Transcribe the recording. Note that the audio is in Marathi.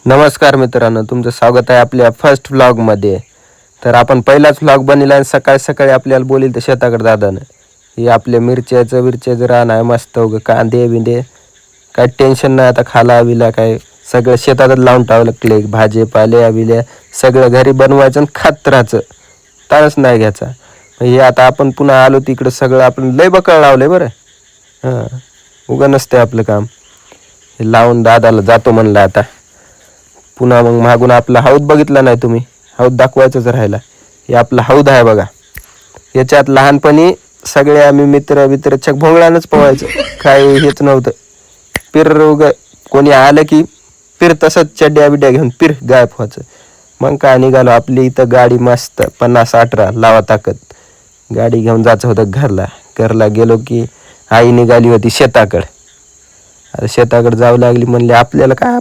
नमस्कार मित्रांनो, तुमचं स्वागत आहे आपल्या फर्स्ट व्लॉगमध्ये. तर आपण पहिलाच व्लॉग बनवला आणि सकाळी सकाळी आपल्याला बोलील तर शेताकडे दादानं हे आपल्या मिरच्याचं रान आहे मस्त. उगं कांदे बिंदे काय टेन्शन नाही आता, खाला बिला काय सगळं शेतातच लावून टावलं. क्ले भाजीपाल्या बिल्या सगळं घरी बनवायचं आणि खात राहायचं, ताणच नाही घ्यायचा. हे आता आपण पुन्हा आलो तिकडं सगळं आपण लय बकळ लावलंय बरं. हां, उगं नसते आपलं काम. हे लावून दादाला जातो म्हणलं आता. पुन्हा मग मागून आपला हौद बघितला नाही तुम्ही, हौद दाखवायचंच राहिला. हे आपला हौद आहे बघा. याच्यात लहानपणी सगळे आम्ही मित्र चक भोंगळानच पोहायचं, काय हेच नव्हतं. पिर उग कोणी आलं की पिर तसंच चड्ड्या बिड्या घेऊन पिर गायब व्हायचं. मग काय निघालो आपली इथं गाडी मस्त 50-18 लावा ताकद गाडी घेऊन जायचं होतं घरला गेलो की आई निघाली होती शेताकडं. आता शेताकडे जाऊ लागली, म्हणले आपल्याला काय